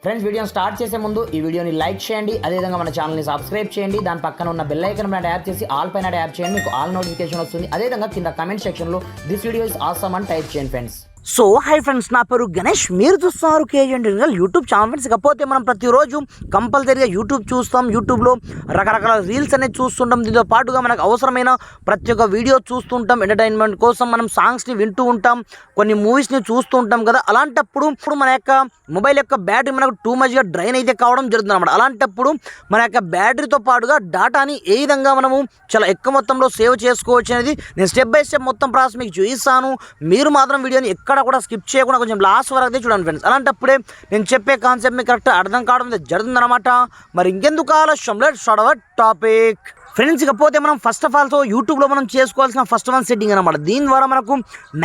Friends వీడియోని start చేసే ముందు ఈ వీడియోని లైక్ చేయండి, అదేవిధంగా మన ఛానల్ని సబ్స్క్రైబ్ చేయండి. దాని పక్కన ఉన్న బెల్ ఐకాన్ పైన ట్యాప్ చేసి ఆల్ పైన ట్యాప్ చేయండి, మీకు ఆల్ నోటిఫికేషన్ వస్తుంది. అదేవిధంగా కింద కమెంట్ సెక్షన్లో దిస్ వీడియో ఇస్ ఆసమ్ అని టైప్ చేయండి ఫ్రెండ్స్. సో హై ఫ్రెండ్స్, నా పేరు గణేష్, మీరు చూస్తున్నారు కేజెంట్ యూట్యూబ్ ఛానల్. ఫ్రెండ్స్, ఇకపోతే మనం ప్రతిరోజు కంపల్సరీగా యూట్యూబ్ చూస్తాం. యూట్యూబ్లో రకరకాల రీల్స్ అనేది చూస్తుంటాం. దీంతో పాటుగా మనకు అవసరమైన ప్రతి ఒక్క వీడియో చూస్తుంటాం. ఎంటర్టైన్మెంట్ కోసం మనం సాంగ్స్ని వింటూ ఉంటాం, కొన్ని మూవీస్ని చూస్తూ ఉంటాం కదా. అలాంటప్పుడు మన యొక్క మొబైల్ యొక్క బ్యాటరీ మనకు టూ మచ్గా డ్రైన్ అయితే కావడం జరుగుతుంది అన్నమాట. అలాంటప్పుడు మన యొక్క బ్యాటరీతో పాటుగా డాటాని ఏ విధంగా మనము చాలా ఎక్కువ మొత్తంలో సేవ్ చేసుకోవచ్చు అనేది నేను స్టెప్ బై స్టెప్ మొత్తం ప్రాసెస్ మీకు చూపిస్తాను. మీరు మాత్రం వీడియోని ఎక్కడ కూడా స్కిప్ చేయకుండా కొంచెం లాస్ట్ వరకు అయితే చూడండి ఫ్రెండ్స్. అలాంటప్పుడే నేను చెప్పే కాన్సెప్ట్ మీకు కరెక్ట్ అర్థం కావడం జరుగుతుందన్నమాట. మరి ఇంకెందుకు ఆలస్యం, let's start our topic. Friends, ఇకపోతే మనం ఫస్ట్ ఆఫ్ ఆల్ యూట్యూబ్లో మనం చేసుకోవాల్సిన ఫస్ట్ వన్ సెట్టింగ్ అనమాట. దీని ద్వారా మనకు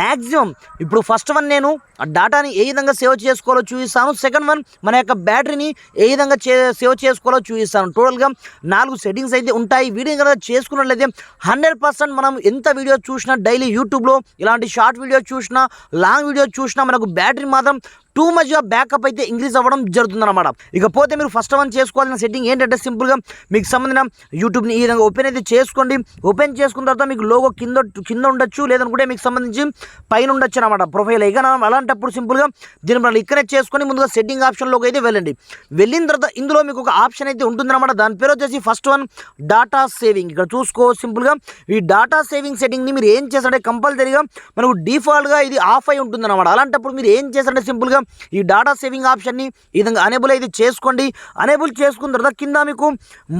మ్యాక్సిమం ఇప్పుడు ఫస్ట్ వన్ నేను డాటాని ఏ విధంగా సేవ్ చేసుకోవాలో చూపిస్తాను. సెకండ్ వన్ మన యొక్క బ్యాటరీని ఏ విధంగా సేవ్ చేసుకోవాలో చూపిస్తాను. టోటల్గా 4 సెట్టింగ్స్ అయితే ఉంటాయి. వీడియో కనుక చేసుకున్నట్లయితే 100% మనం ఎంత వీడియో చూసినా, డైలీ యూట్యూబ్లో ఇలాంటి షార్ట్ వీడియో చూసినా, లాంగ్ వీడియో చూసినా మనకు బ్యాటరీ మాత్రం టూ మచ్గా బ్యాకప్ అయితే ఇంక్రీజ్ అవ్వడం జరుగుతుందన్నమాట. ఇకపోతే మీరు ఫస్ట్ వన్ చేసుకోవాల్సిన సెట్టింగ్ ఏంటంటే సింపుల్గా మీకు సంబంధించిన యూట్యూబ్ని ఈ విధంగా ఓపెన్ అయితే చేసుకోండి. ఓపెన్ చేసుకున్న తర్వాత మీకు లోగో కింద ఉండొచ్చు, లేదనుకుంటే మీకు సంబంధించి పైన ఉండొచ్చు అనమాట ప్రొఫైల్. ఇక అలాంటప్పుడు సింపుల్గా దీన్ని మనం ఇక్కడ చేసుకొని ముందుగా సెట్టింగ్ ఆప్షన్లోకి అయితే వెళ్ళండి. వెళ్ళిన తర్వాత ఇందులో మీకు ఒక ఆప్షన్ అయితే ఉంటుందన్నమాట. దాని పేరు వచ్చేసి ఫస్ట్ వన్ డాటా సేవింగ్. ఇక్కడ చూసుకో సింపుల్గా ఈ డాటా సేవింగ్ సెట్టింగ్ని మీరు ఏం చేస్తారంటే కంపల్సరీగా మనకు డిఫాల్ట్గా ఇది ఆఫ్ అయి ఉంటుందన్నమాట. అలాంటప్పుడు మీరు ఏం చేస్తారంటే సింపుల్గా ఈ డాటా సేవింగ్ ఆప్షన్ని ఈ విధంగా అనేబుల్ అయితే చేసుకోండి. అనేబుల్ చేసుకున్న తర్వాత కింద మీకు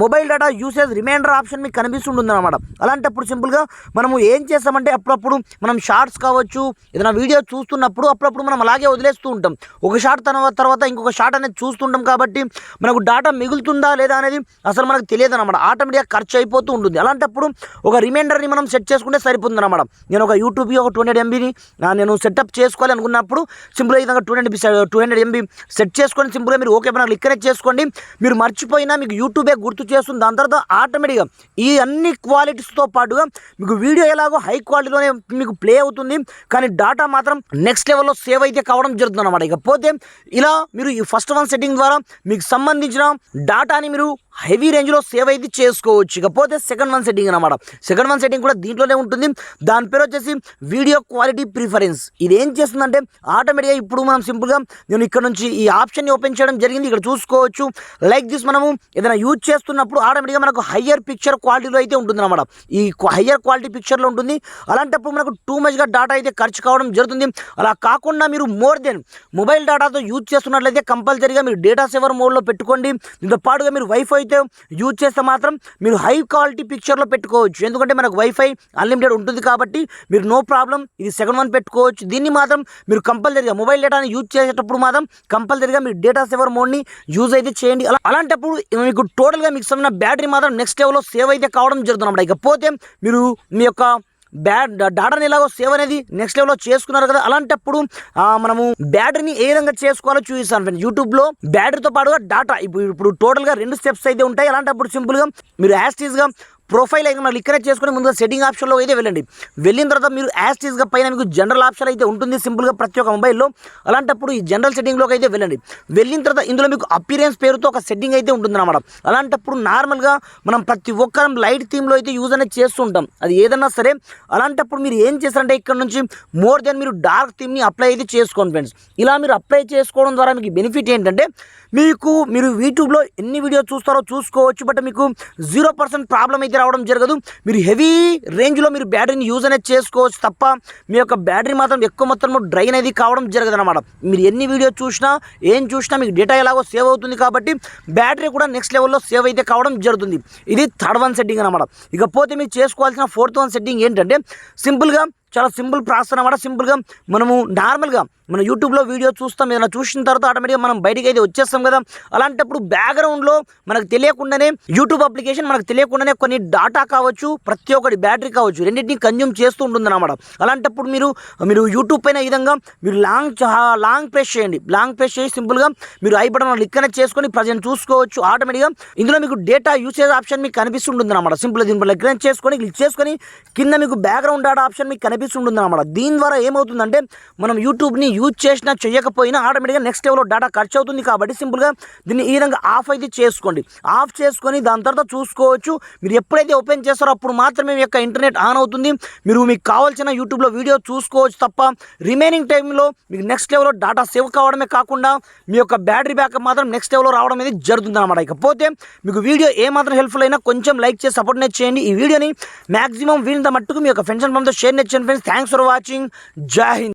mobile data usage reminder option మీకు కనిపిస్తుంటుంది అనమాట. అలాంటప్పుడు సింపుల్గా మనము ఏం చేస్తామంటే అప్పుడప్పుడు మనం షార్ట్స్ కావచ్చు, ఏదైనా వీడియో చూస్తున్నప్పుడు అప్పుడప్పుడు మనం అలాగే వదిలేస్తూ ఉంటాం. ఒక షార్ట్ తర్వాత ఇంకొక షార్ట్ అనేది చూస్తుంటాం. కాబట్టి మనకు డేటా మిగులుతుందా లేదా అనేది అసలు మనకు తెలియదు అనమాట. ఆటోమేటిక్గా ఖర్చు అయిపోతూ ఉంటుంది. అలాంటప్పుడు ఒక రిమైండర్ని మనం సెట్ చేసుకుంటే సరిపోతుంది అనమాట. నేను ఒక యూట్యూబ్ ఒక 200 MBని నేను సెటప్ చేసుకోవాలి అనుకున్నప్పుడు సింపుల్గా ఈ విధంగా 200 MB సెట్ చేసుకొని సింపుల్గా మీరు ఓకే పైన క్లిక్ అనేది చేసుకోండి. మీరు మర్చిపోయినా మీకు యూట్యూబే గుర్తు చేస్తుంది. దాని తర్వాత ఆటోమేటిక్గా ఈ అన్ని క్వాలిటీస్తో పాటుగా మీకు వీడియో ఎలాగో హై క్వాలిటీలోనే మీకు ప్లే అవుతుంది, కానీ డాటా మాత్రం నెక్స్ట్ లెవెల్లో సేవ్ అయితే కావడం జరుగుతుంది అనమాట. ఇకపోతే ఇలా మీరు ఈ ఫస్ట్ వన్ సెట్టింగ్ ద్వారా మీకు సంబంధించిన డాటాని మీరు హెవీ రేంజ్లో సేవ్ అయితే చేసుకోవచ్చు. ఇకపోతే సెకండ్ వన్ సెట్టింగ్ అనమాట. సెకండ్ వన్ సెట్టింగ్ కూడా దీంట్లోనే ఉంటుంది. దాని పేరు వచ్చేసి వీడియో క్వాలిటీ ప్రిఫరెన్స్. ఇది ఏం చేస్తుందంటే ఆటోమేటిక్గా ఇప్పుడు మనం సింపుల్గా నేను ఇక్కడ నుంచి ఈ ఆప్షన్ని ఓపెన్ చేయడం జరిగింది. ఇక్కడ చూసుకోవచ్చు లైక్ దిస్. మనము ఏదైనా యూజ్ చేస్తున్నప్పుడు ఆటోమేటిక్గా మనకు హయ్యర్ పిక్చర్ క్వాలిటీలో అయితే ఉంటుంది అనమాట. ఈ హయ్యర్ క్వాలిటీ పిక్చర్లో ఉంటుంది. అలాంటప్పుడు మనకు టూ మచ్గా డేటా అయితే ఖర్చు కావడం జరుగుతుంది. అలా కాకుండా మీరు మోర్ దెన్ మొబైల్ డేటాతో యూజ్ చేస్తున్నట్లయితే కంపల్సరీగా మీరు డేటా సేవర్ మోడ్లో పెట్టుకోండి. దీంతో పాటుగా మీరు వైఫై యూజ్ చేస్తే మాత్రం మీరు హై క్వాలిటీ పిక్చర్లో పెట్టుకోవచ్చు. ఎందుకంటే మనకు వైఫై అన్లిమిటెడ్ ఉంటుంది కాబట్టి మీరు నో ప్రాబ్లం ఇది సెకండ్ వన్ పెట్టుకోవచ్చు. దీన్ని మాత్రం మీరు కంపల్సరీగా మొబైల్ డేటాని యూజ్ చేసేటప్పుడు మాత్రం కంపల్సరీగా మీరు డేటా సేవర్ మోడ్ని యూజ్ అయితే చేయండి. అలాంటప్పుడు మీకు టోటల్గా మీకు సంబంధించిన బ్యాటరీ మాత్రం నెక్స్ట్ లెవెల్లో సేవ్ అయితే కావడం జరుగుతుంది. ఇకపోతే మీరు మీ యొక్క డాటాని ఎలాగో సేవ్ అనేది నెక్స్ట్ లెవెల్లో చేసుకున్నారు కదా. అలాంటప్పుడు మనము బ్యాటరీని ఏ విధంగా చేసుకోవాలో చూపిస్తాను ఫ్రెండ్స్. యూట్యూబ్లో బ్యాటరీతో పాటుగా డాటా ఇప్పుడు టోటల్గా 2 స్టెప్స్ అయితే ఉంటాయి. అలాంటప్పుడు సింపుల్గా మీరు యాస్టీస్గా ప్రొఫైల్ అయితే మనం క్లిక్ చేసుకుని ముందుగా సెట్టింగ్ ఆప్షన్లో అయితే వెళ్ళండి. వెళ్ళిన తర్వాత మీరు యాస్టీస్గా పైన మీకు జనరల్ ఆప్షన్ అయితే ఉంటుంది సింపుల్గా ప్రతి ఒక్క మొబైల్లో. అలాంటప్పుడు ఈ జనరల్ సెట్టింగ్లోకి అయితే వెళ్ళండి. వెళ్ళిన తర్వాత ఇందులో మీకు అపీరెన్స్ పేరుతో ఒక సెట్టింగ్ అయితే ఉంటుందన్నమాట. అలాంటప్పుడు నార్మల్గా మనం ప్రతి ఒక్కరం లైట్ థీమ్లో అయితే యూజ్ అనేది చేస్తుంటాం, అది ఏదన్నా సరే. అలాంటప్పుడు మీరు ఏం చేస్తారంటే ఇక్కడ నుంచి మోర్ దెన్ మీరు డార్క్ థీమ్ని అప్లై అయితే చేసుకోండి ఫ్రెండ్స్. ఇలా మీరు అప్లై చేసుకోవడం ద్వారా మీకు బెనిఫిట్ ఏంటంటే మీరు యూట్యూబ్లో ఎన్ని వీడియో చూస్తారో చూసుకోవచ్చు, బట్ మీకు 0% ప్రాబ్లం అయితే రావడం జరగదు. మీరు హెవీ రేంజ్లో మీరు బ్యాటరీని యూజ్ అనేది చేసుకోవచ్చు తప్ప మీ యొక్క బ్యాటరీ మాత్రం ఎక్కువ మొత్తంలో డ్రైన్ అనేది కావడం జరగదు అనమాట. మీరు ఎన్ని వీడియో చూసినా ఏం చూసినా మీకు డేటా ఎలాగో సేవ్ అవుతుంది కాబట్టి బ్యాటరీ కూడా నెక్స్ట్ లెవెల్లో సేవ్ అయితే కావడం జరుగుతుంది. ఇది థర్డ్ వన్ సెట్టింగ్ అనమాట. ఇకపోతే మీరు చేసుకోవాల్సిన ఫోర్త్ వన్ సెట్టింగ్ ఏంటంటే సింపుల్గా చాలా సింపుల్ ప్రాసెస్ అనమాట. సింపుల్గా మనము నార్మల్గా మన యూట్యూబ్లో వీడియో చూస్తాం, ఏదైనా చూసిన తర్వాత ఆటోమేటిక్గా మనం బయటికి అయితే వచ్చేస్తాం కదా. అలాంటప్పుడు బ్యాక్గ్రౌండ్లో మనకు తెలియకుండానే యూట్యూబ్ అప్లికేషన్ మనకు తెలియకుండానే కొన్ని డాటా కావచ్చు, ప్రతి ఒక్కటి బ్యాటరీ కావచ్చు, రెండింటిని కన్జ్యూమ్ చేస్తూ ఉంటుంది అన్నమాట. అలాంటప్పుడు మీరు యూట్యూబ్ పైన ఈ విధంగా మీరు లాంగ్ ప్రెస్ చేయండి. లాంగ్ ప్రెస్ చేసి సింపుల్గా మీరు ఐ బటన్ క్లిక్ అనేది చేసుకొని ప్రజెంట్ చూసుకోవచ్చు. ఆటోమేటిక్గా ఇందులో మీకు డేటా యూసేజ్ ఆప్షన్ మీకు కనిపిస్తుంటుంది అన్నమాట. సింపుల్గా దీనిపై క్లిక్ చేసుకొని కింద మీకు బ్యాక్గ్రౌండ్ డాటా ఆప్షన్ మీకు కనిపిస్తుంటుంది అన్నమాట. దీని ద్వారా ఏమవుతుందంటే మనం యూట్యూబ్ని యూజ్ చేసినా చేయకపోయినా ఆటోమేటిక్గా నెక్స్ట్ లెవెల్లో డేటా ఖర్చు అవుతుంది. కాబట్టి సింపుల్గా దీన్ని ఈ విధంగా ఆఫ్ అయితే చేసుకోండి. ఆఫ్ చేసుకొని దాని తర్వాత చూసుకోవచ్చు. మీరు ఎప్పుడైతే ఓపెన్ చేస్తారో అప్పుడు మాత్రమే మీ యొక్క ఇంటర్నెట్ ఆన్ అవుతుంది. మీరు మీకు కావాల్సిన యూట్యూబ్లో వీడియో చూసుకోవచ్చు తప్ప రిమైనింగ్ టైంలో మీకు నెక్స్ట్ లెవెల్లో డేటా సేవ్ కావడమే కాకుండా మీ యొక్క బ్యాటరీ బ్యాకప్ మాత్రం నెక్స్ట్ లెవెల్లో రావడం అనేది జరుగుతుంది అన్నమాట. ఇకపోతే మీకు వీడియో ఏమాత్రం హెల్ప్ఫుల్ అయినా కొంచెం లైక్ చేసి సపోర్ట్ చేయండి. ఈ వీడియోని మాక్సిమం వీళ్ళంత మట్టుకు మీ యొక్క ఫ్రెండ్స్ అండ్ ఫ్యామిలీతో షేర్ చేయండి ఫ్రెండ్స్. Thanks for watching. జై హింద్.